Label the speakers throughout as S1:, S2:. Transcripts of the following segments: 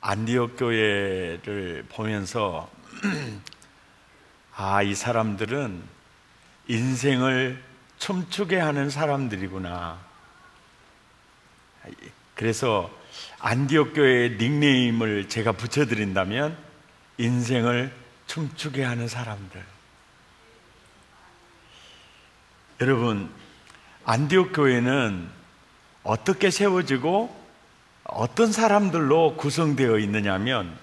S1: 안디옥 교회를 보면서 이 사람들은 인생을 춤추게 하는 사람들이구나. 그래서 안디옥 교회의 닉네임을 제가 붙여드린다면 인생을 춤추게 하는 사람들. 여러분, 안디옥 교회는 어떻게 세워지고 어떤 사람들로 구성되어 있느냐면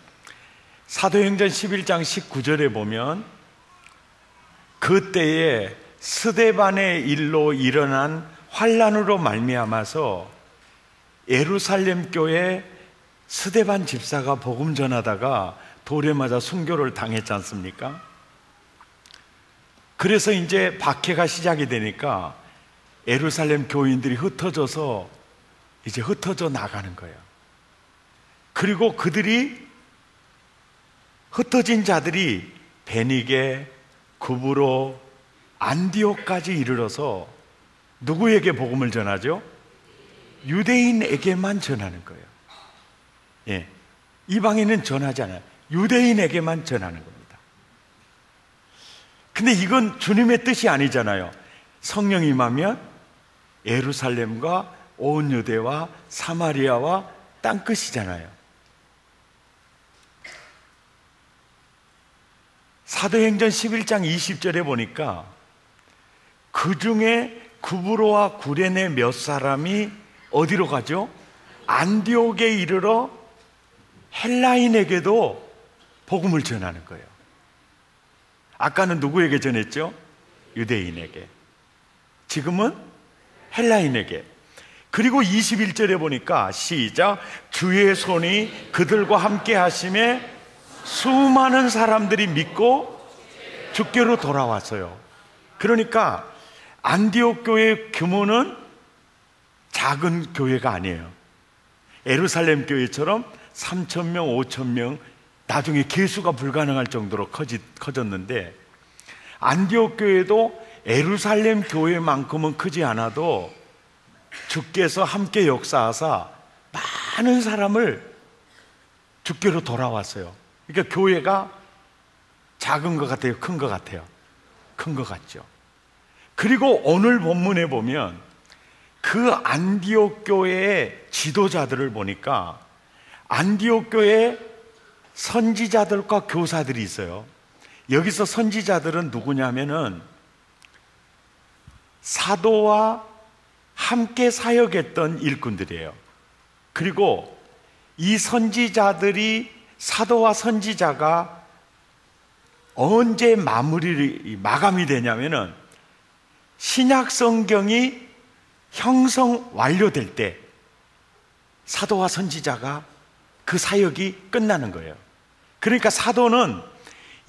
S1: 사도행전 11장 19절에 보면 그때에 스데반의 일로 일어난 환난으로 말미암아서 예루살렘 교회 스데반 집사가 복음 전하다가 돌에 맞아 순교를 당했지 않습니까? 그래서 이제 박해가 시작이 되니까 예루살렘 교인들이 흩어져서 이제 흩어져 나가는 거예요. 그리고 그들이 흩어진 자들이 베니게, 구브로, 안디옥까지 이르러서 누구에게 복음을 전하죠? 유대인에게만 전하는 거예요. 예, 이방인은 전하지 않아요. 유대인에게만 전하는 겁니다. 근데 이건 주님의 뜻이 아니잖아요. 성령이 임하면 예루살렘과 온 유대와 사마리아와 땅끝이잖아요. 사도행전 11장 20절에 보니까 그 중에 구브로와 구레네 몇 사람이 어디로 가죠? 안디옥에 이르러 헬라인에게도 복음을 전하는 거예요. 아까는 누구에게 전했죠? 유대인에게. 지금은 헬라인에게. 그리고 21절에 보니까 시작, 주의 손이 그들과 함께 하심에 수많은 사람들이 믿고 주께로 돌아왔어요. 그러니까 안디옥 교회의 규모는 작은 교회가 아니에요. 예루살렘 교회처럼 3,000명, 5,000명, 나중에 계수가 불가능할 정도로 커졌는데 안디옥 교회도 예루살렘 교회만큼은 크지 않아도 주께서 함께 역사하사 많은 사람을 주께로 돌아왔어요. 그러니까 교회가 작은 것 같아요? 큰 것 같아요? 큰 것 같죠. 그리고 오늘 본문에 보면 그 안디옥 교회의 지도자들을 보니까 안디옥 교회에 선지자들과 교사들이 있어요. 여기서 선지자들은 누구냐면은 사도와 함께 사역했던 일꾼들이에요. 그리고 이 선지자들이, 사도와 선지자가 언제 마감이 되냐면은 신약 성경이 형성 완료될 때 사도와 선지자가 그 사역이 끝나는 거예요. 그러니까 사도는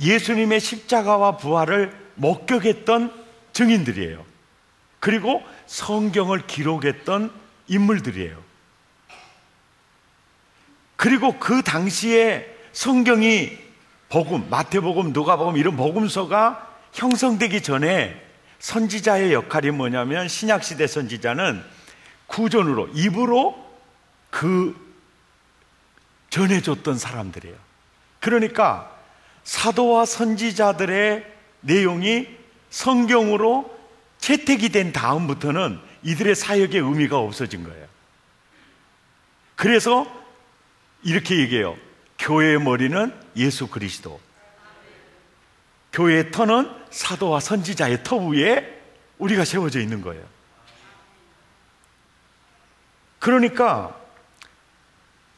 S1: 예수님의 십자가와 부활을 목격했던 증인들이에요. 그리고 성경을 기록했던 인물들이에요. 그리고 그 당시에 성경이 복음, 마태복음, 누가복음 이런 복음서가 형성되기 전에 선지자의 역할이 뭐냐면 신약시대 선지자는 구전으로, 입으로 전해줬던 사람들이에요. 그러니까 사도와 선지자들의 내용이 성경으로 채택이 된 다음부터는 이들의 사역의 의미가 없어진 거예요. 그래서 이렇게 얘기해요. 교회의 머리는 예수 그리스도, 교회의 터는 사도와 선지자의 터 위에 우리가 세워져 있는 거예요. 그러니까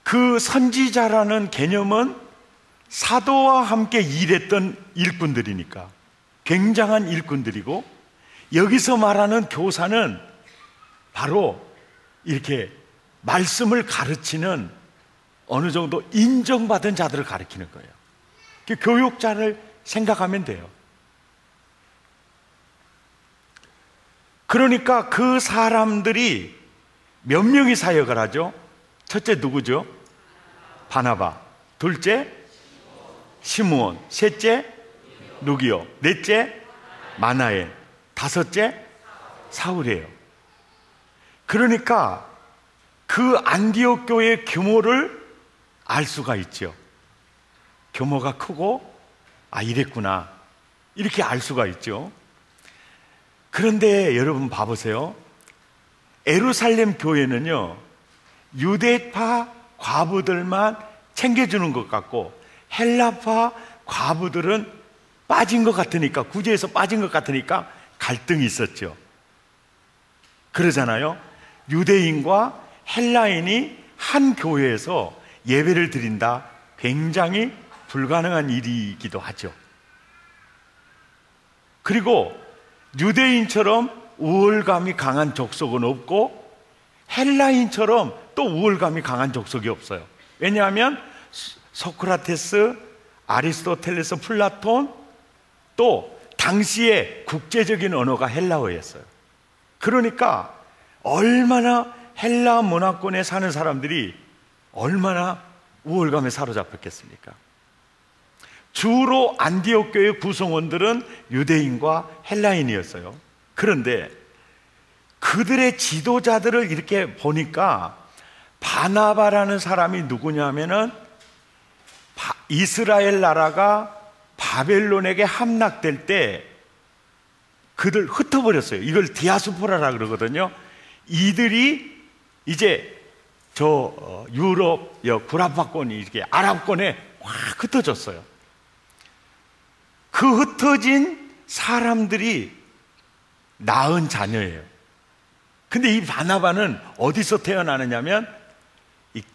S1: 그 선지자라는 개념은 사도와 함께 일했던 일꾼들이니까 굉장한 일꾼들이고, 여기서 말하는 교사는 바로 이렇게 말씀을 가르치는 어느 정도 인정받은 자들을 가르치는 거예요. 교육자를 생각하면 돼요. 그러니까 그 사람들이 몇 명이 사역을 하죠? 첫째 누구죠? 바나바. 둘째 시므온. 셋째 누기요. 넷째 마나엘. 다섯째 사울이에요. 그러니까 그 안디옥 교회의 규모를 알 수가 있죠. 규모가 크고 이랬구나 이렇게 알 수가 있죠. 그런데 여러분 봐보세요. 예루살렘 교회는요, 유대파 과부들만 챙겨주는 것 같고 헬라파 과부들은 빠진 것 같으니까, 구제에서 빠진 것 같으니까 갈등이 있었죠. 그러잖아요. 유대인과 헬라인이 한 교회에서 예배를 드린다, 굉장히 불가능한 일이기도 하죠. 그리고 유대인처럼 우월감이 강한 족속은 없고 헬라인처럼 또 우월감이 강한 족속이 없어요. 왜냐하면 소크라테스, 아리스토텔레스, 플라톤, 또 당시의 국제적인 언어가 헬라어였어요. 그러니까 얼마나 헬라 문화권에 사는 사람들이 얼마나 우월감에 사로잡혔겠습니까? 주로 안디옥 교회 구성원들은 유대인과 헬라인이었어요. 그런데 그들의 지도자들을 이렇게 보니까 바나바라는 사람이 누구냐면은 이스라엘 나라가 바벨론에게 함락될 때 그들 흩어버렸어요. 이걸 디아스포라라 그러거든요. 이들이 이제 유럽 구라파권이 이렇게 아랍권에 확 흩어졌어요. 그 흩어진 사람들이 낳은 자녀예요. 근데 이 바나바는 어디서 태어나느냐면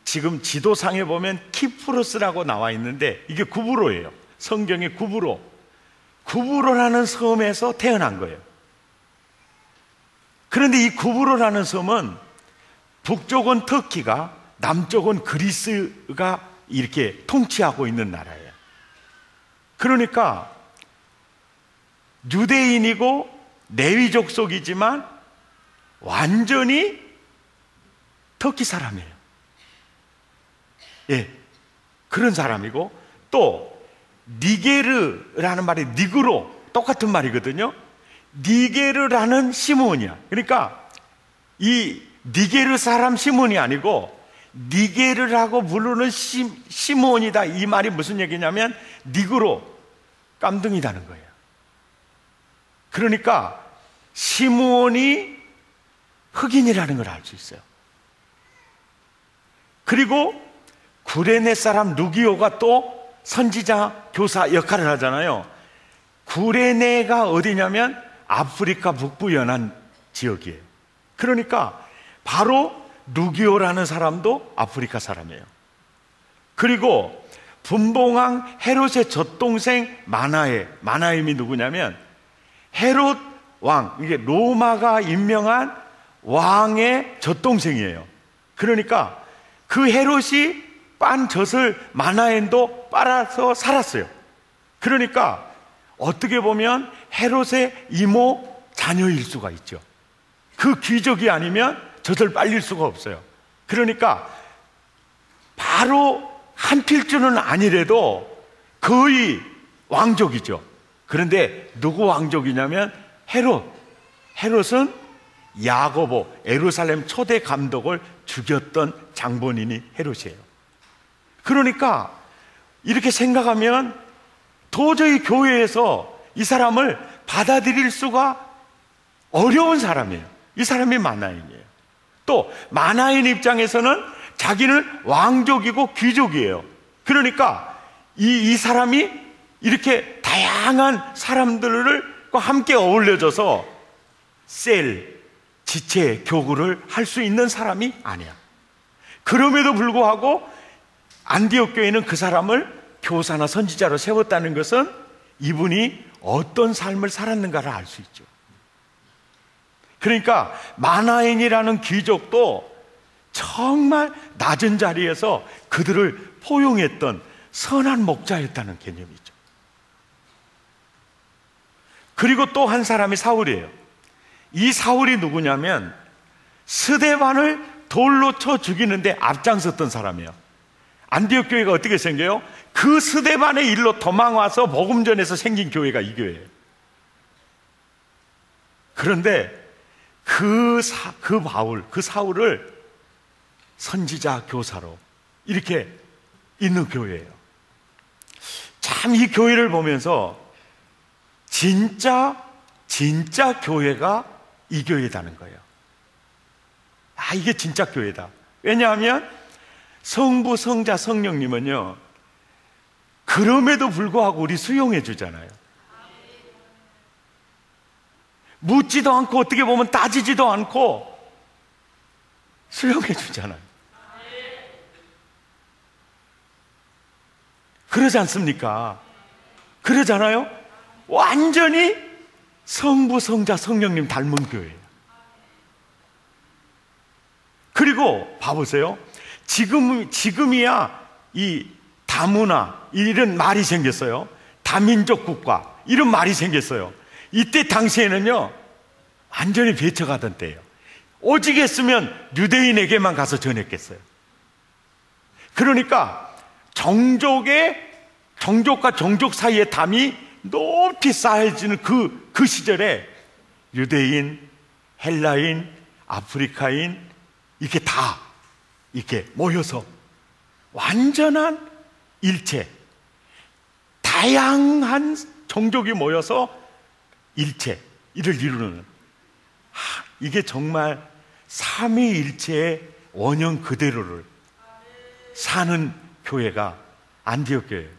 S1: 지금 지도상에 보면 키프로스라고 나와 있는데 이게 구브로예요. 성경의 구브로라는 섬에서 태어난 거예요. 그런데 이 구브로라는 섬은 북쪽은 터키가, 남쪽은 그리스가 이렇게 통치하고 있는 나라예요. 그러니까 유대인이고 레위 족속이지만 완전히 터키 사람이에요. 예, 그런 사람이고, 또 니게르라는 말이 니그로, 똑같은 말이거든요. 니게르라는 시므온이야. 그러니까 이 니게르 사람 시므온이 아니고 니게르라고 부르는 시므온이다. 이 말이 무슨 얘기냐면 니그로, 깜둥이다는 거예요. 그러니까 시므온이 흑인이라는 걸 알 수 있어요. 그리고 구레네 사람 누기오가 또 선지자 교사 역할을 하잖아요. 구레네가 어디냐면 아프리카 북부 연안 지역이에요. 그러니까 바로 누기오라는 사람도 아프리카 사람이에요. 그리고 분봉왕 헤롯의 젖동생 마나임이 누구냐면 헤롯 왕, 이게 로마가 임명한 왕의 젖동생이에요. 그러니까 그 헤롯이 빤 젖을 마나임도 빨아서 살았어요. 그러니까 어떻게 보면 헤롯의 이모 자녀일 수가 있죠. 그 귀족이 아니면 젖을 빨릴 수가 없어요. 그러니까 바로 한 필주는 아니래도 거의 왕족이죠. 그런데 누구 왕족이냐면 헤롯은 야고보, 예루살렘 초대 감독을 죽였던 장본인이 헤롯이에요. 그러니까 이렇게 생각하면 도저히 교회에서 이 사람을 받아들일 수가 어려운 사람이에요. 이 사람이 마나인이에요. 또 마나인 입장에서는 자기는 왕족이고 귀족이에요. 그러니까 이 사람이 이렇게 다양한 사람들과 함께 어울려져서 지체, 교구를 할 수 있는 사람이 아니야. 그럼에도 불구하고 안디옥 교회는 그 사람을 교사나 선지자로 세웠다는 것은 이분이 어떤 삶을 살았는가를 알 수 있죠. 그러니까 마나인이라는 귀족도 정말 낮은 자리에서 그들을 포용했던 선한 목자였다는 개념이죠. 그리고 또 한 사람이 사울이에요. 이 사울이 누구냐면 스데반을 돌로 쳐 죽이는데 앞장섰던 사람이에요. 안디옥 교회가 어떻게 생겨요? 그 스데반의 일로 도망와서 복음 전해서 생긴 교회가 이 교회예요. 그런데 그 사울을 선지자 교사로 이렇게 있는 교회예요. 참 이 교회를 보면서 진짜 교회가 이 교회다는 거예요. 아, 이게 진짜 교회다. 왜냐하면 성부, 성자, 성령님은요, 그럼에도 불구하고 우리 수용해 주잖아요. 묻지도 않고 어떻게 보면 따지지도 않고 수용해 주잖아요. 그러지 않습니까? 그러잖아요? 완전히 성부, 성자, 성령님 닮은 교회예요. 그리고 봐보세요. 지금이야 이 다문화 이런 말이 생겼어요. 다민족 국가 이런 말이 생겼어요. 이때 당시에는요 완전히 배척하던 때예요. 오직 했으면 유대인에게만 가서 전했겠어요. 그러니까 정족과 정족 사이의 담이 높이 쌓여지는 그 시절에 유대인, 헬라인, 아프리카인 이렇게 다 이렇게 모여서 완전한 일체, 다양한 종족이 모여서 일체, 이를 이루는 이게 정말 삼위일체의 원형 그대로를 사는 교회가 안디옥 교회예요.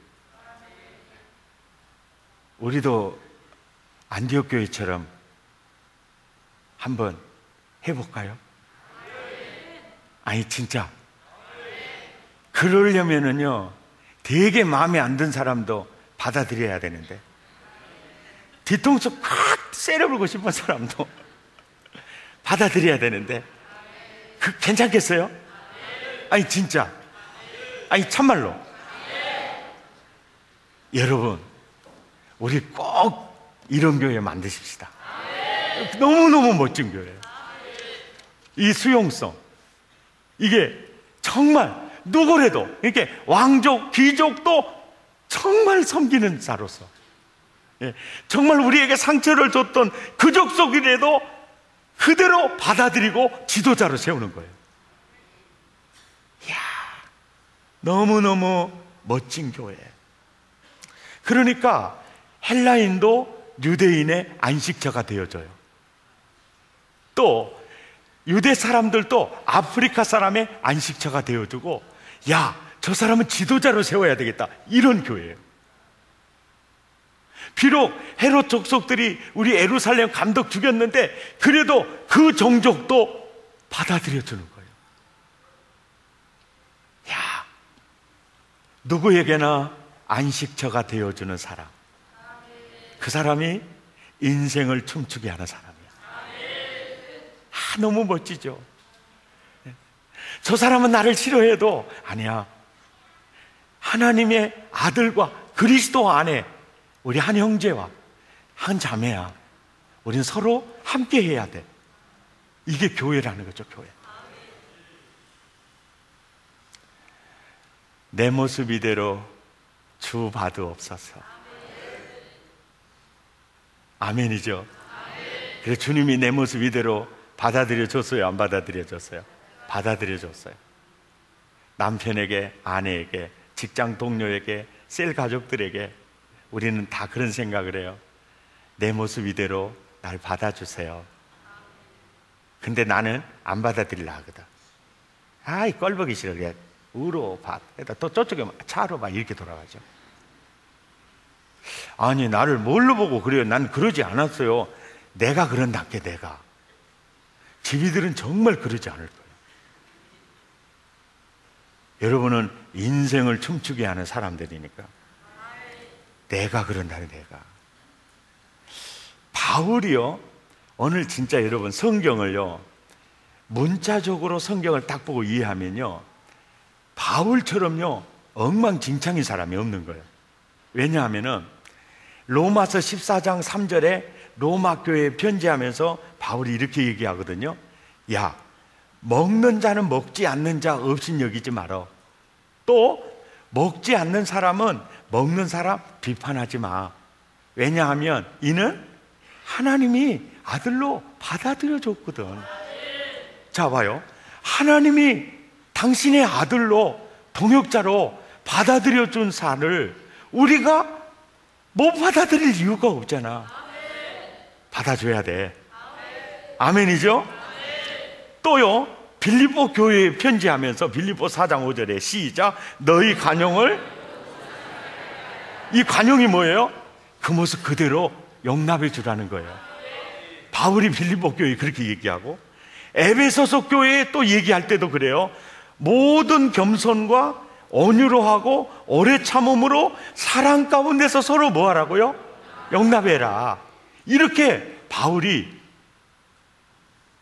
S1: 우리도 안디옥 교회처럼 한번 해볼까요? 아니 진짜 그러려면은요 되게 마음에 안 든 사람도 받아들여야 되는데 뒤통수 콱 세려불고 싶은 사람도 받아들여야 되는데 괜찮겠어요? 아니 진짜 아니 참말로 여러분 우리 꼭 이런 교회 만드십시다. 너무너무 멋진 교회예요. 이 수용성 이게 정말 누구래도 이렇게 왕족, 귀족도 정말 섬기는 자로서 정말 우리에게 상처를 줬던 그 족속이라도 그대로 받아들이고 지도자로 세우는 거예요. 이야, 너무너무 멋진 교회. 그러니까 헬라인도 유대인의 안식처가 되어져요. 또 유대 사람들도 아프리카 사람의 안식처가 되어주고 야, 저 사람은 지도자로 세워야 되겠다 이런 교회예요. 비록 헤롯 족속들이 우리 예루살렘 감독 죽였는데 그래도 그 종족도 받아들여 주는 거예요. 야, 누구에게나 안식처가 되어주는 사람, 그 사람이 인생을 춤추게 하는 사람이에요. 너무 멋지죠. 저 사람은 나를 싫어해도 아니야, 하나님의 아들과 그리스도 안에 우리 한 형제와 한 자매야, 우리는 서로 함께 해야 돼. 이게 교회라는 거죠. 교회. 내 모습 이대로 주 받으옵소서. 아멘이죠. 그래서 주님이 내 모습 이대로 받아들여 줬어요? 안 받아들여 줬어요? 받아들여 줬어요. 남편에게, 아내에게, 직장 동료에게, 셀 가족들에게 우리는 다 그런 생각을 해요. 내 모습 이대로 날 받아주세요. 근데 나는 안 받아들이려 하거든. 아이 꼴보기 싫어. 그래 우로 봐. 또 저쪽에 차로 봐. 이렇게 돌아가죠. 아니 나를 뭘로 보고 그래요? 난 그러지 않았어요. 내가 그런답게 내가. 지비들은 정말 그러지 않을 거예요. 여러분은 인생을 춤추게 하는 사람들이니까 내가 그런다는 내가. 바울이요 오늘 진짜 여러분 성경을요 문자적으로 성경을 딱 보고 이해하면요 바울처럼요 엉망진창인 사람이 없는 거예요. 왜냐하면은 로마서 14장 3절에 로마 교회에 편지하면서 바울이 이렇게 얘기하거든요. 야, 먹는 자는 먹지 않는 자 없인 여기지 말어. 또 먹지 않는 사람은 먹는 사람 비판하지 마. 왜냐하면 이는 하나님이 아들로 받아들여 줬거든. 자 봐요. 하나님이 당신의 아들로 동역자로 받아들여 준 산을 우리가 못 받아들일 이유가 없잖아. 받아줘야 돼. 아멘이죠? 또요, 빌립보 교회에 편지하면서 빌립보 4장 5절에 시작. 너희 관용을, 이 관용이 뭐예요? 그 모습 그대로 용납해 주라는 거예요. 바울이 빌립보 교회에 그렇게 얘기하고, 에베소서 교회에 또 얘기할 때도 그래요. 모든 겸손과 온유로 하고 오래 참음으로 사랑 가운데서 서로 뭐 하라고요? 용납해라. 이렇게 바울이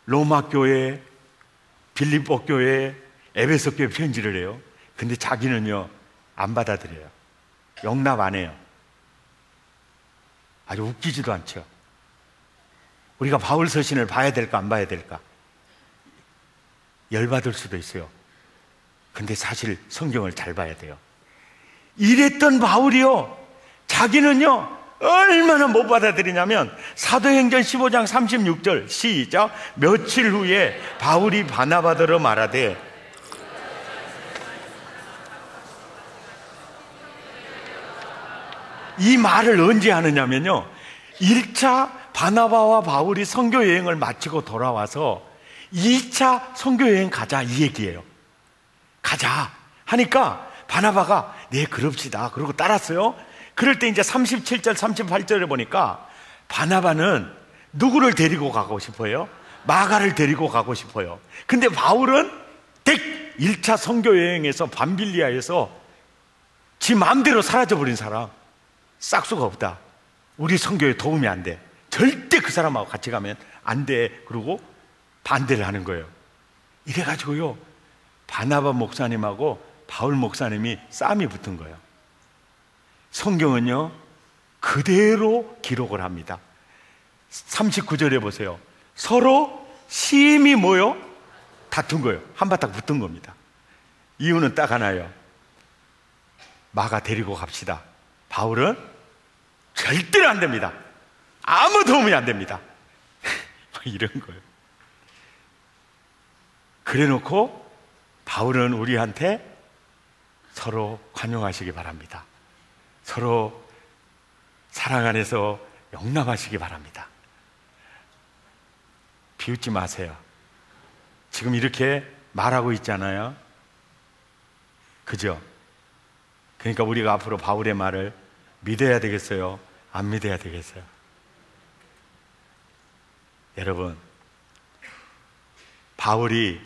S1: 로마 교회, 빌립보 교회, 에베소 교회 편지를 해요. 근데 자기는요, 안 받아들여요. 용납 안 해요. 아주 웃기지도 않죠. 우리가 바울 서신을 봐야 될까 안 봐야 될까? 열받을 수도 있어요. 근데 사실 성경을 잘 봐야 돼요. 이랬던 바울이요, 자기는요 얼마나 못 받아들이냐면 사도행전 15장 36절 시작. 며칠 후에 바울이 바나바더러 말하되, 이 말을 언제 하느냐면요, 1차 바나바와 바울이 선교 여행을 마치고 돌아와서 2차 선교 여행 가자 이 얘기예요. 가자 하니까 바나바가 네 그럽시다 그러고 따랐어요. 그럴 때 이제 37절 38절에 보니까 바나바는 누구를 데리고 가고 싶어요? 마가를 데리고 가고 싶어요. 근데 바울은 1차 선교 여행에서 밤빌리아에서 지 마음대로 사라져버린 사람, 싹수가 없다. 우리 선교에 도움이 안 돼. 절대 그 사람하고 같이 가면 안 돼. 그러고 반대를 하는 거예요. 이래가지고요, 바나바 목사님하고 바울 목사님이 싸움이 붙은 거예요. 성경은요 그대로 기록을 합니다. 39절에 보세요. 서로 심히 뭐요? 다툰 거예요. 한바탕 붙은 겁니다. 이유는 딱 하나예요. 마가 데리고 갑시다. 바울은 절대로 안 됩니다. 아무 도움이 안 됩니다. 이런 거예요. 그래 놓고 바울은 우리한테 서로 관용하시기 바랍니다. 서로 사랑 안에서 용납하시기 바랍니다. 비웃지 마세요. 지금 이렇게 말하고 있잖아요. 그죠? 그러니까 우리가 앞으로 바울의 말을 믿어야 되겠어요? 안 믿어야 되겠어요? 여러분, 바울이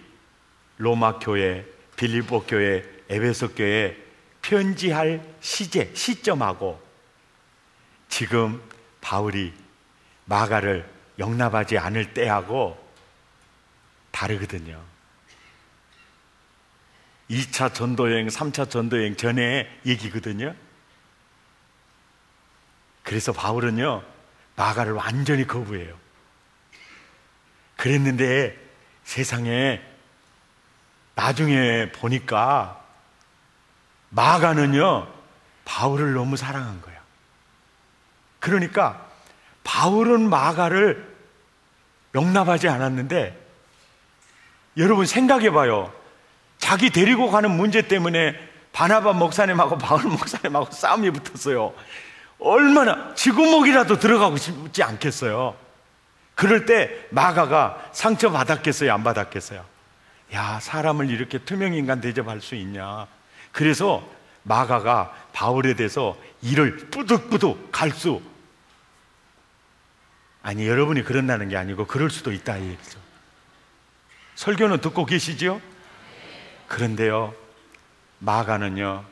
S1: 로마 교회, 빌립보 교회, 에베소 교회 편지할 시점하고 지금 바울이 마가를 용납하지 않을 때하고 다르거든요. 2차 전도여행, 3차 전도여행 전에 얘기거든요. 그래서 바울은요 마가를 완전히 거부해요. 그랬는데 세상에 나중에 보니까 마가는요 바울을 너무 사랑한 거예요. 그러니까 바울은 마가를 용납하지 않았는데, 여러분 생각해봐요. 자기 데리고 가는 문제 때문에 바나바 목사님하고 바울 목사님하고 싸움이 붙었어요. 얼마나 지구목이라도 들어가고 싶지 않겠어요? 그럴 때 마가가 상처 받았겠어요? 안 받았겠어요? 야, 사람을 이렇게 투명인간 대접할 수 있냐. 그래서 마가가 바울에 대해서 이를 뿌득뿌득 갈수, 아니 여러분이 그런다는 게 아니고 그럴 수도 있다 이 얘기죠. 설교는 듣고 계시죠? 그런데요 마가는요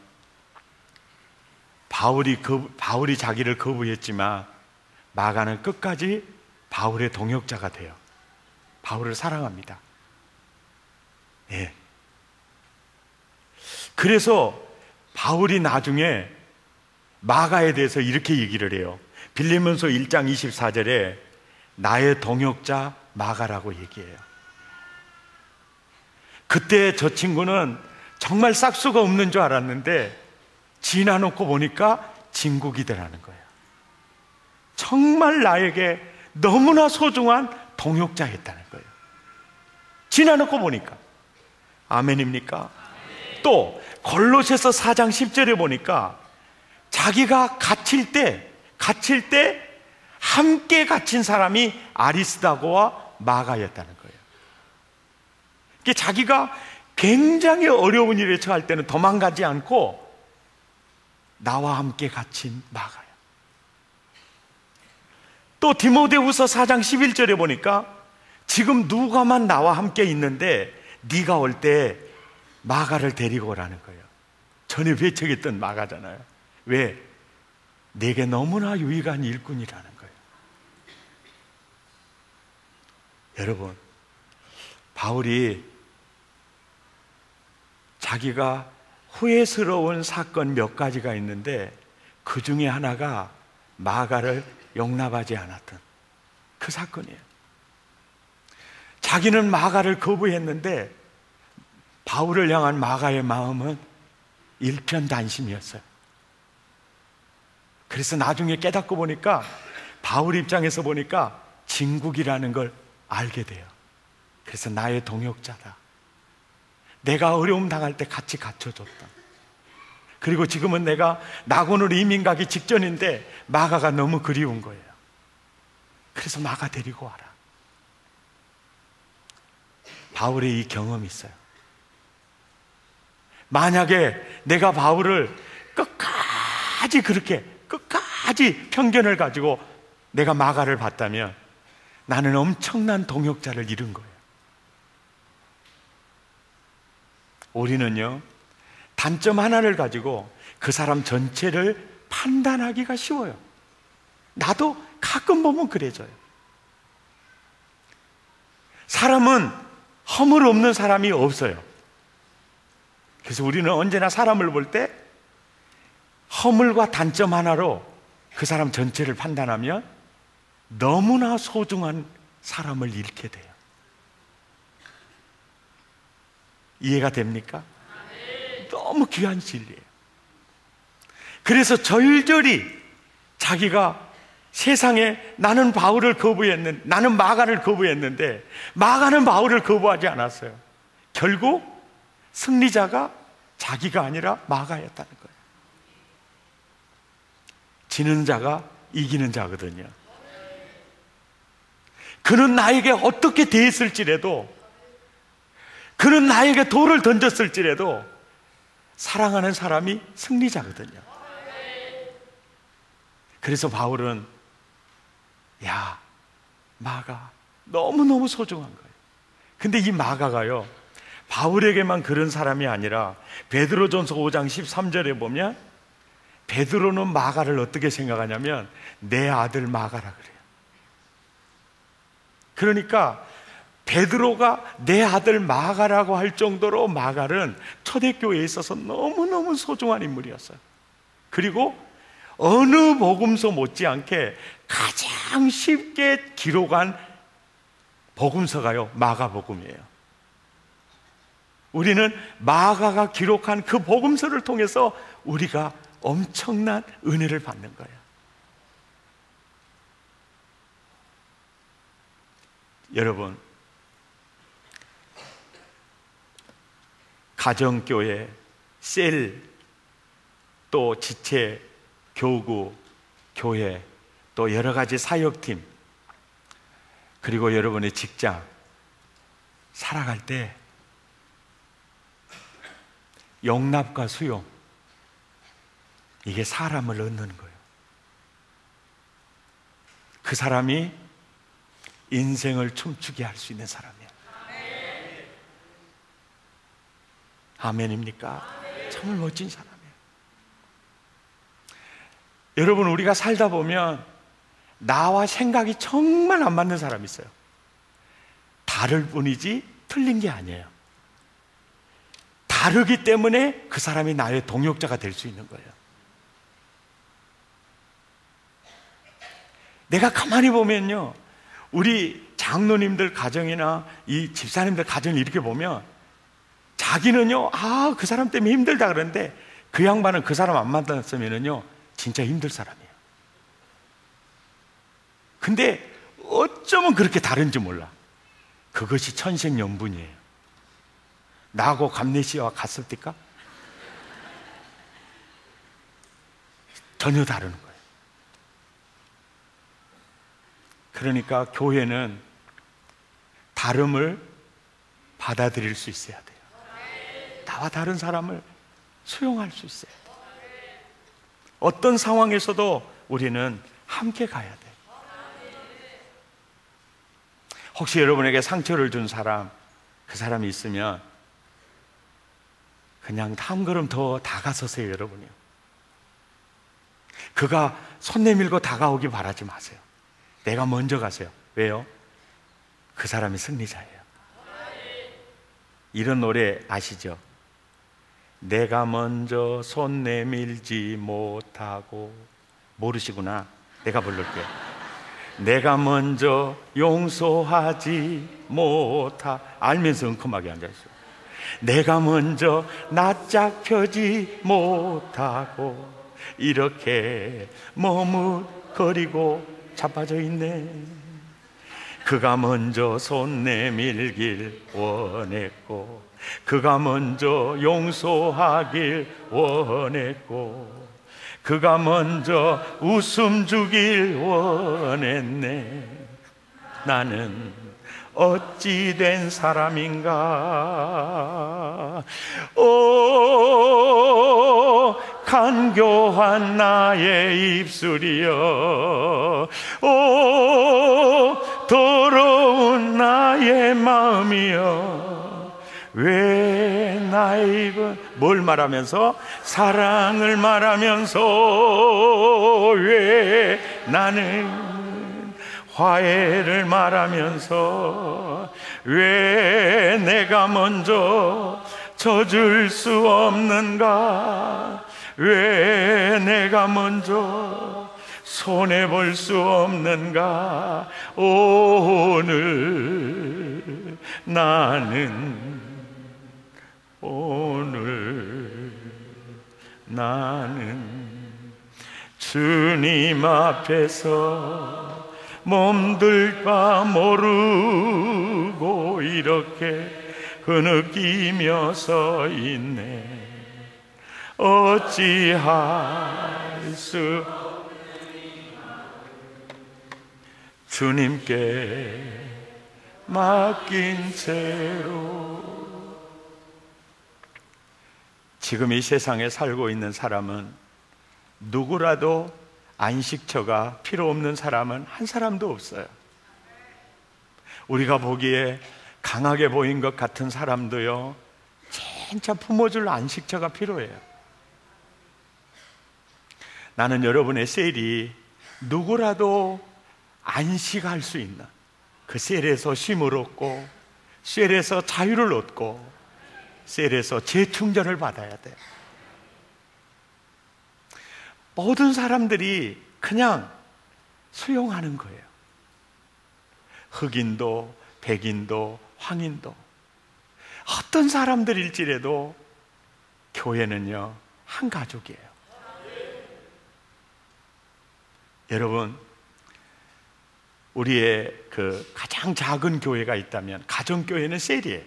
S1: 바울이 자기를 거부했지만 마가는 끝까지 바울의 동역자가 돼요. 바울을 사랑합니다. 예. 그래서 바울이 나중에 마가에 대해서 이렇게 얘기를 해요. 빌립보서 1장 24절에 나의 동역자 마가라고 얘기해요. 그때 저 친구는 정말 싹수가 없는 줄 알았는데 지나놓고 보니까 진국이더라는 거예요. 정말 나에게 너무나 소중한 동역자였다는 거예요. 지나놓고 보니까. 아멘입니까? 또 골로새서 4장 10절에 보니까 자기가 갇힐 때 함께 갇힌 사람이 아리스다고와 마가였다는 거예요. 자기가 굉장히 어려운 일에 처할 때는 도망가지 않고 나와 함께 갇힌 마가야. 또 디모데후서 4장 11절에 보니까 지금 누가만 나와 함께 있는데 네가 올 때 마가를 데리고 오라는 거예요. 전에 배척했던 마가잖아요. 왜? 내게 너무나 유익한 일꾼이라는 거예요. 여러분, 바울이 자기가 후회스러운 사건 몇 가지가 있는데 그 중에 하나가 마가를 용납하지 않았던 그 사건이에요. 자기는 마가를 거부했는데 바울을 향한 마가의 마음은 일편단심이었어요. 그래서 나중에 깨닫고 보니까 바울 입장에서 보니까 진국이라는 걸 알게 돼요. 그래서 나의 동역자다. 내가 어려움 당할 때 같이 갇혀줬다. 그리고 지금은 내가 낙원으로 이민 가기 직전인데 마가가 너무 그리운 거예요. 그래서 마가 데리고 와라. 바울의 이 경험이 있어요. 만약에 내가 바울을 끝까지 편견을 가지고 내가 마가를 봤다면 나는 엄청난 동역자를 잃은 거예요. 우리는요, 단점 하나를 가지고 그 사람 전체를 판단하기가 쉬워요. 나도 가끔 보면 그래져요. 사람은 허물 없는 사람이 없어요. 그래서 우리는 언제나 사람을 볼 때 허물과 단점 하나로 그 사람 전체를 판단하면 너무나 소중한 사람을 잃게 돼요. 이해가 됩니까? 너무 귀한 진리예요. 그래서 절절히 자기가 세상에 나는 바울을 거부했는데, 나는 마가를 거부했는데 마가는 바울을 거부하지 않았어요. 결국 승리자가 자기가 아니라 마가였다는 거예요. 지는 자가 이기는 자거든요. 그는 나에게 어떻게 대했을지라도, 그는 나에게 돌을 던졌을지라도 사랑하는 사람이 승리자거든요. 그래서 바울은 야, 마가 너무너무 소중한 거예요. 근데 이 마가가요, 바울에게만 그런 사람이 아니라 베드로전서 5장 13절에 보면 베드로는 마가를 어떻게 생각하냐면 내 아들 마가라 그래요. 그러니까 베드로가 내 아들 마가라고 할 정도로 마가는 초대교회에 있어서 너무너무 소중한 인물이었어요. 그리고 어느 복음서 못지않게 가장 쉽게 기록한 복음서가요, 마가복음이에요. 우리는 마가가 기록한 그 복음서를 통해서 우리가 엄청난 은혜를 받는 거예요. 여러분, 가정교회, 셀, 또 지체, 교구, 교회, 또 여러 가지 사역팀, 그리고 여러분의 직장 살아갈 때 용납과 수용, 이게 사람을 얻는 거예요. 그 사람이 인생을 춤추게 할 수 있는 사람이에요. 아멘입니까? 정말 멋진 사람이에요. 여러분, 우리가 살다 보면 나와 생각이 정말 안 맞는 사람이 있어요. 다를 뿐이지 틀린 게 아니에요. 다르기 때문에 그 사람이 나의 동역자가 될 수 있는 거예요. 내가 가만히 보면요, 우리 장로님들 가정이나 이 집사님들 가정을 이렇게 보면 자기는요, 그 사람 때문에 힘들다 그러는데 그 양반은 그 사람 안 만났으면은요 진짜 힘들 사람이에요. 근데 어쩌면 그렇게 다른지 몰라. 그것이 천생연분이에요. 나하고 감내시와 같습니까? 전혀 다른 거예요. 그러니까 교회는 다름을 받아들일 수 있어야 돼요. 나와 다른 사람을 수용할 수 있어야 돼요. 어떤 상황에서도 우리는 함께 가야 돼요. 혹시 여러분에게 상처를 준 사람, 그 사람이 있으면 그냥 한 걸음 더 다가서세요, 여러분이요. 그가 손 내밀고 다가오기 바라지 마세요. 내가 먼저 가세요. 왜요? 그 사람이 승리자예요. 이런 노래 아시죠? 내가 먼저 손 내밀지 못하고, 모르시구나. 내가 부를게요. 내가 먼저 용서하지 알면서 은큼하게 앉아있어요. 내가 먼저 낯짝 펴지 못하고 이렇게 머뭇거리고 자빠져 있네. 그가 먼저 손 내밀길 원했고, 그가 먼저 용서하길 원했고, 그가 먼저 웃음 주길 원했네. 나는 어찌 된 사람인가. 오 간교한 나의 입술이여, 오 더러운 나의 마음이여, 왜 나의 입은 뭘 말하면서? 사랑을 말하면서 왜 나는 화해를 말하면서 왜 내가 먼저 져줄 수 없는가? 왜 내가 먼저 손해볼 수 없는가? 오늘 나는 주님 앞에서 몸둘 바 모르고 이렇게 흐느끼며 서 있네. 어찌할 수 주님께 맡긴 채로. 지금 이 세상에 살고 있는 사람은 누구라도 안식처가 필요 없는 사람은 한 사람도 없어요. 우리가 보기에 강하게 보인 것 같은 사람도요, 진짜 품어줄 안식처가 필요해요. 나는 여러분의 셀이 누구라도 안식할 수 있는, 그 셀에서 쉼을 얻고, 셀에서 자유를 얻고, 셀에서 재충전을 받아야 돼요. 모든 사람들이 그냥 수용하는 거예요. 흑인도 백인도 황인도 어떤 사람들일지라도 교회는요 한 가족이에요. 여러분, 우리의 그 가장 작은 교회가 있다면 가정교회는 셀이에요.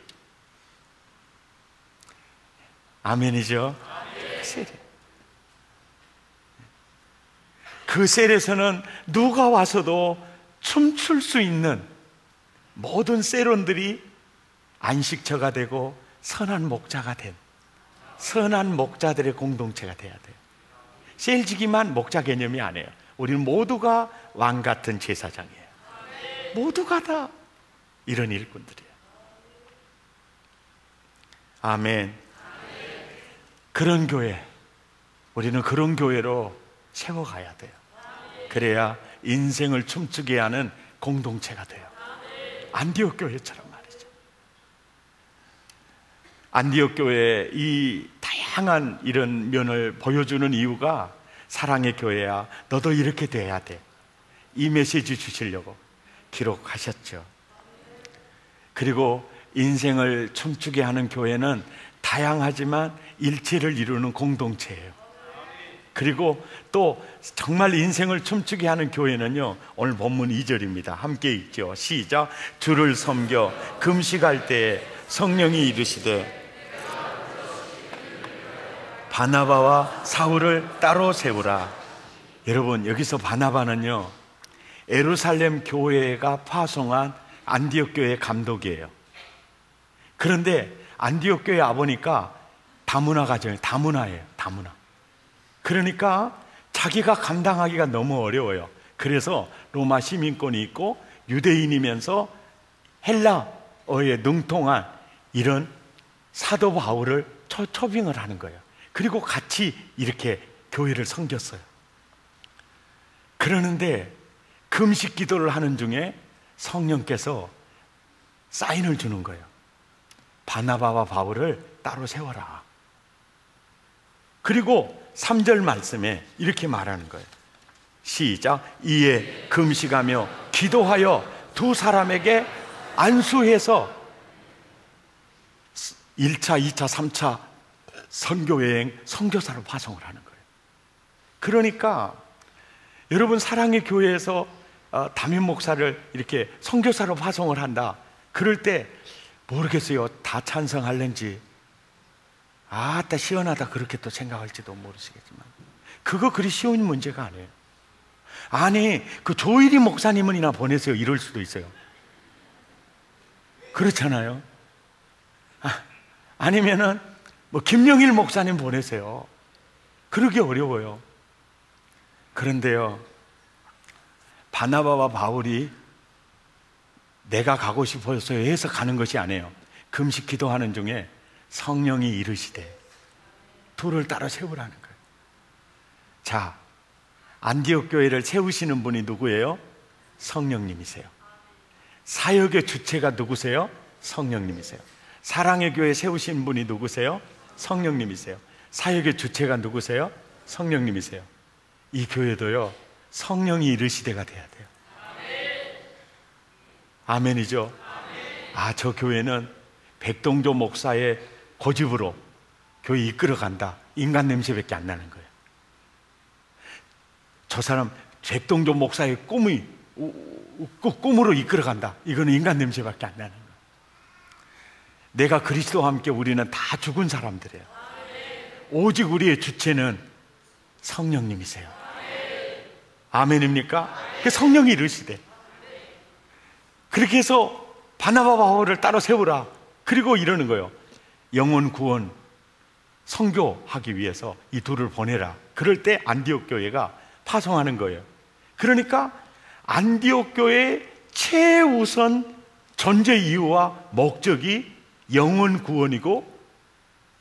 S1: 아멘이죠? 셀이에요. 그 셀에서는 누가 와서도 춤출 수 있는 모든 셀원들이 안식처가 되고 선한 목자가 된 선한 목자들의 공동체가 돼야 돼요. 셀지기만 목자 개념이 아니에요. 우리는 모두가 왕 같은 제사장이에요. 모두가 다 이런 일꾼들이에요. 아멘. 그런 교회, 우리는 그런 교회로 세워가야 돼요. 그래야 인생을 춤추게 하는 공동체가 돼요. 안디옥 교회처럼 말이죠. 안디옥 교회의 이 다양한 이런 면을 보여주는 이유가 사랑의 교회야, 너도 이렇게 돼야 돼, 이 메시지 주시려고 기록하셨죠. 그리고 인생을 춤추게 하는 교회는 다양하지만 일체를 이루는 공동체예요. 그리고 또 정말 인생을 춤추게 하는 교회는요, 오늘 본문 2절입니다. 함께 읽죠. 시작. 주를 섬겨 금식할 때에 성령이 이르시되 바나바와 사울을 따로 세우라. 여러분, 여기서 바나바는요, 예루살렘 교회가 파송한 안디옥 교회 감독이에요. 그런데 안디옥 교회 와보니까 다문화 가정이에요. 다문화예요. 다문화. 그러니까 자기가 감당하기가 너무 어려워요. 그래서 로마 시민권이 있고 유대인이면서 헬라어에 능통한 이런 사도 바울을 초빙을 하는 거예요. 그리고 같이 이렇게 교회를 섬겼어요. 그러는데 금식 기도를 하는 중에 성령께서 사인을 주는 거예요. 바나바와 바울을 따로 세워라. 그리고 3절 말씀에 이렇게 말하는 거예요. 시작. 이에 금식하며 기도하여 두 사람에게 안수해서 1차, 2차, 3차 선교여행 선교사로 파송을 하는 거예요. 그러니까 여러분, 사랑의 교회에서 담임 목사를 이렇게 선교사로 파송을 한다. 그럴 때 모르겠어요. 다 찬성할는지, 아따 시원하다 그렇게 또 생각할지도 모르시겠지만, 그거 그리 쉬운 문제가 아니에요. 아니, 그 조일이 목사님은이나 보내세요. 이럴 수도 있어요. 그렇잖아요. 아니면은 뭐 김영일 목사님 보내세요. 그러기 어려워요. 그런데요, 바나바와 바울이 내가 가고 싶어서 해서 가는 것이 아니에요. 금식 기도하는 중에 성령이 이르시되 둘을 따로 세우라는 거예요. 자, 안디옥 교회를 세우시는 분이 누구예요? 성령님이세요. 사역의 주체가 누구세요? 성령님이세요. 사랑의 교회 세우신 분이 누구세요? 성령님이세요. 사역의 주체가 누구세요? 성령님이세요. 이 교회도요, 성령이 이르시되가 돼야 돼요. 아멘이죠? 아, 저 교회는 백동조 목사의 고집으로 교회 이끌어간다. 인간 냄새밖에 안 나는 거예요. 저 사람 백동조 목사의 꿈으로 이끌어간다. 이거는 인간 냄새밖에 안 나는 거예요. 내가 그리스도와 함께 우리는 다 죽은 사람들이에요. 오직 우리의 주체는 성령님이세요. 아멘입니까? 그 성령이 이르시되, 그렇게 해서 바나바 바울을 따로 세우라. 그리고 이러는 거예요. 영혼 구원 선교하기 위해서 이 둘을 보내라. 그럴 때 안디옥 교회가 파송하는 거예요. 그러니까 안디옥 교회의 최우선 존재 이유와 목적이 영혼 구원이고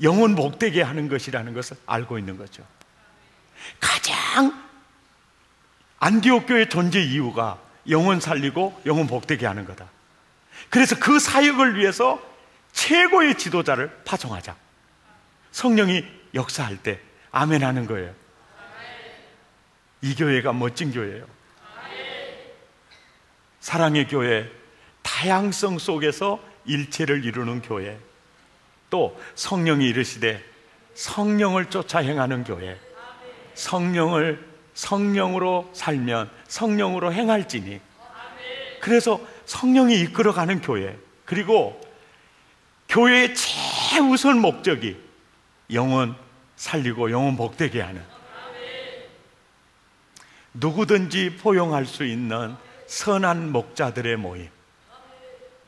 S1: 영혼 복되게 하는 것이라는 것을 알고 있는 거죠. 가장 안디옥 교회의 존재 이유가 영혼 살리고 영혼 복되게 하는 거다. 그래서 그 사역을 위해서 최고의 지도자를 파송하자. 성령이 역사할 때 아멘 하는 거예요. 이 교회가 멋진 교회예요. 사랑의 교회, 다양성 속에서 일체를 이루는 교회, 또 성령이 이르시되 성령을 쫓아 행하는 교회, 성령으로 살면 성령으로 행할지니, 그래서 성령이 이끌어가는 교회, 그리고 교회의 최우선 목적이 영혼 살리고 영혼 복되게 하는, 누구든지 포용할 수 있는 선한 목자들의 모임,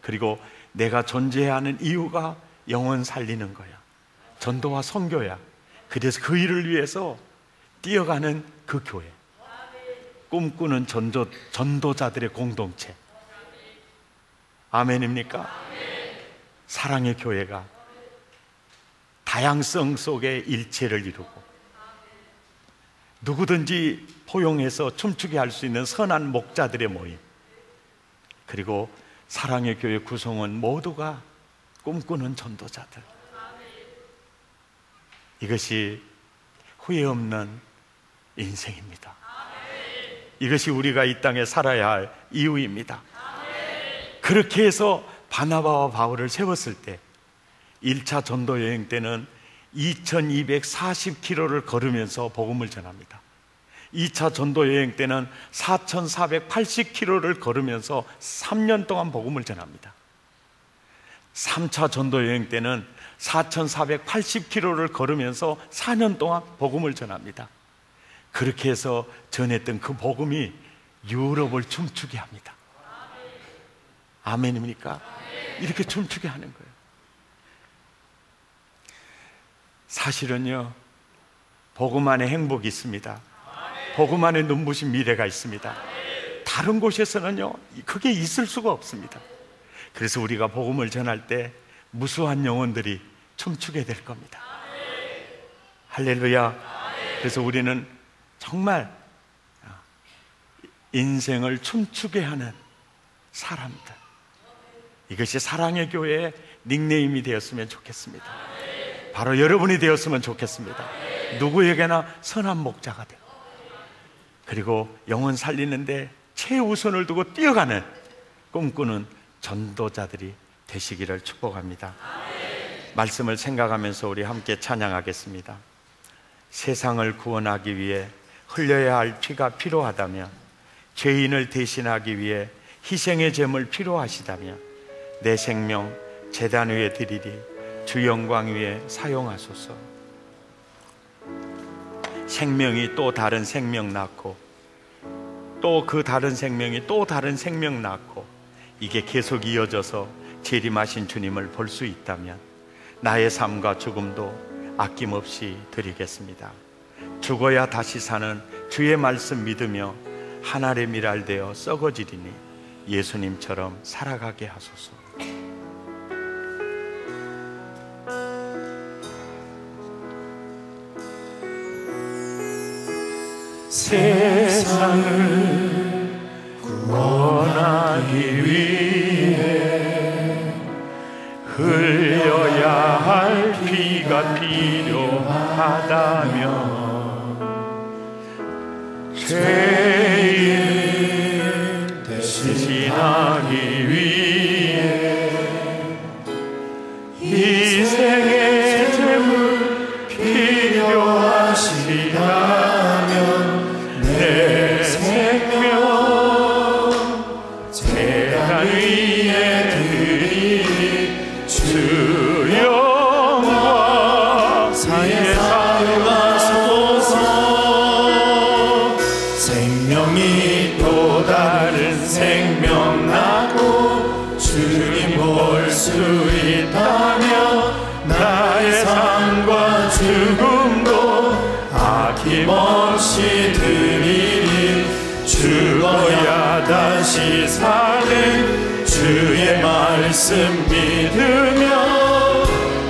S1: 그리고 내가 존재하는 이유가 영혼 살리는 거야. 전도와 선교야. 그래서 그 일을 위해서 뛰어가는 그 교회, 꿈꾸는 전도자들의 공동체. 아멘입니까? 사랑의 교회가 다양성 속에 일체를 이루고 누구든지 포용해서 춤추게 할 수 있는 선한 목자들의 모임, 그리고 사랑의 교회 구성원 모두가 꿈꾸는 전도자들. 이것이 후회 없는 인생입니다. 이것이 우리가 이 땅에 살아야 할 이유입니다. 그렇게 해서 바나바와 바울을 세웠을 때 1차 전도 여행 때는 2240km를 걸으면서 복음을 전합니다. 2차 전도 여행 때는 4480km를 걸으면서 3년 동안 복음을 전합니다. 3차 전도 여행 때는 4480km를 걸으면서 4년 동안 복음을 전합니다. 그렇게 해서 전했던 그 복음이 유럽을 춤추게 합니다. 아멘입니까? 이렇게 춤추게 하는 거예요. 사실은요, 복음 안에 행복이 있습니다. 복음 안에 눈부신 미래가 있습니다. 다른 곳에서는요, 그게 있을 수가 없습니다. 그래서 우리가 복음을 전할 때 무수한 영혼들이 춤추게 될 겁니다. 할렐루야. 그래서 우리는 정말 인생을 춤추게 하는 사람들, 이것이 사랑의 교회의 닉네임이 되었으면 좋겠습니다. 바로 여러분이 되었으면 좋겠습니다. 누구에게나 선한 목자가 되고, 그리고 영혼 살리는데 최우선을 두고 뛰어가는 꿈꾸는 전도자들이 되시기를 축복합니다. 말씀을 생각하면서 우리 함께 찬양하겠습니다. 세상을 구원하기 위해 흘려야 할 피가 필요하다면, 죄인을 대신하기 위해 희생의 제물 필요하시다면 내 생명 제단 위에 드리리, 주 영광 위에 사용하소서. 생명이 또 다른 생명 낳고, 또 그 다른 생명이 또 다른 생명 낳고, 이게 계속 이어져서 재림하신 주님을 볼 수 있다면 나의 삶과 죽음도 아낌없이 드리겠습니다. 죽어야 다시 사는 주의 말씀 믿으며 한 알의 밀알 되어 썩어지리니 예수님처럼 살아가게 하소서. 세상을 구원하기 위해 흘려야 할 피가 필요하다면, 죄인 대신하기 위해 희생의 제물 필요하시다면 내 생명 제단 위에 드리니 주 영광 사에 사용하소서. 생명이 또 다른 생명 낳고 주님 볼 수 있다면 나의 삶과 죽음도 아낌없이 드리니 죽어야 다시 사는 주의 말씀 믿으며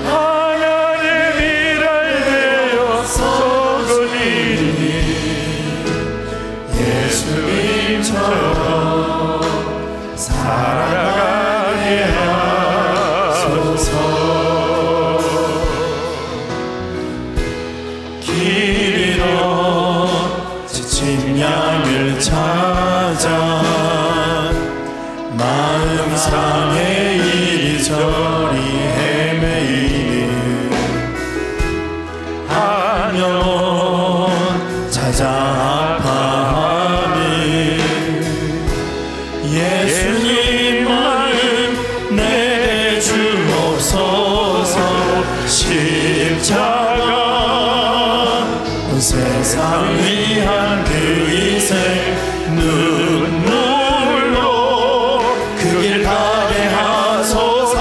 S1: 하나님의 밀알 되어 썩어지니 예수님처럼 살아가게 하소서. 길 잃어 지친 양을 찾아 마음 상해 이리저리 헤매이니 한영혼 찾아 아파하니 예수님 마음 내 주옵소서. 십자가 온 세상 위한 그 희생 눈물로 그 길 가게 하소서.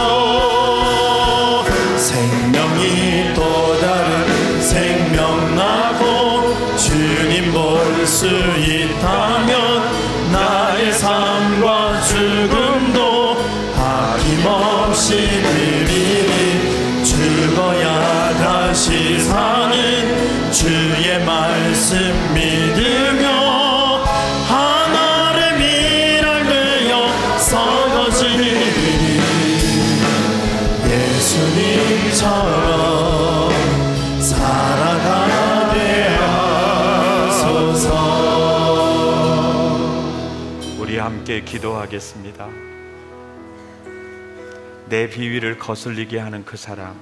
S1: 생명이 또 다른 생명 나고 주님 볼 수 있다면 나의 삶과 죽음도 아낌없이 드리니 죽어야 다시 사는 주의 말씀 믿으며 하나의 밀알 되어 썩어지니 예수님처럼 살아가게 하소서. 우리 함께 기도하겠습니다. 내 비위를 거슬리게 하는 그 사람,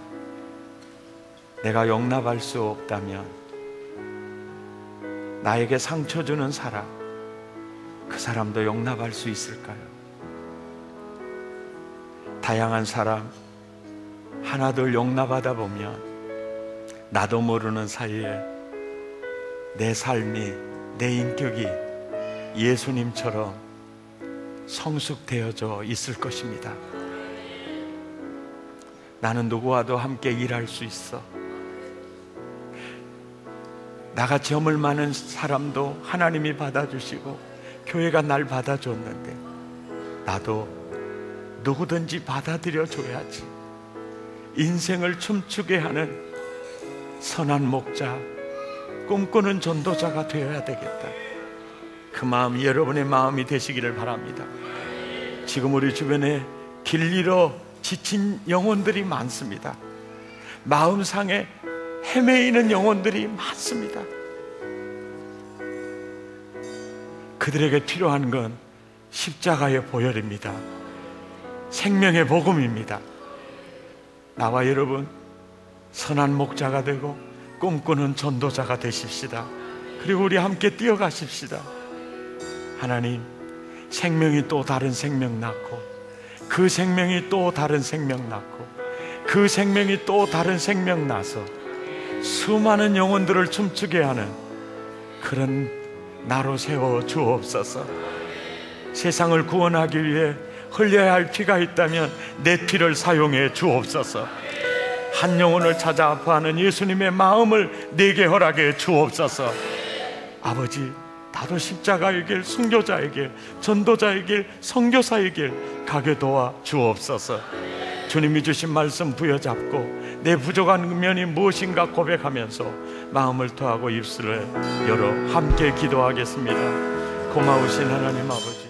S1: 내가 용납할 수 없다면, 나에게 상처 주는 사람, 그 사람도 용납할 수 있을까요? 다양한 사람 하나둘 용납하다 보면 나도 모르는 사이에 내 삶이, 내 인격이 예수님처럼 성숙되어져 있을 것입니다. 나는 누구와도 함께 일할 수 있어. 나같이 허물 많은 사람도 하나님이 받아주시고 교회가 날 받아줬는데 나도 누구든지 받아들여 줘야지. 인생을 춤추게 하는 선한 목자, 꿈꾸는 전도자가 되어야 되겠다. 그 마음이 여러분의 마음이 되시기를 바랍니다. 지금 우리 주변에 길 잃어 지친 영혼들이 많습니다. 마음상에 헤매이는 영혼들이 많습니다. 그들에게 필요한 건 십자가의 보혈입니다. 생명의 복음입니다. 나와 여러분 선한 목자가 되고 꿈꾸는 전도자가 되십시다. 그리고 우리 함께 뛰어가십시다. 하나님, 생명이 또 다른 생명 낳고 그 생명이 또 다른 생명 낳고 그 생명이 또 다른 생명 나서 수많은 영혼들을 춤추게 하는 그런 나로 세워 주옵소서. 세상을 구원하기 위해 흘려야 할 피가 있다면 내 피를 사용해 주옵소서. 한 영혼을 찾아 아파하는 예수님의 마음을 내게 허락해 주옵소서. 아버지, 나도 십자가의 길, 순교자의 길, 전도자의 길, 선교사의 길 가게 도와 주옵소서. 주님이 주신 말씀 부여잡고 내 부족한 면이 무엇인가 고백하면서 마음을 토하고 입술을 열어 함께 기도하겠습니다. 고마우신 하나님 아버지,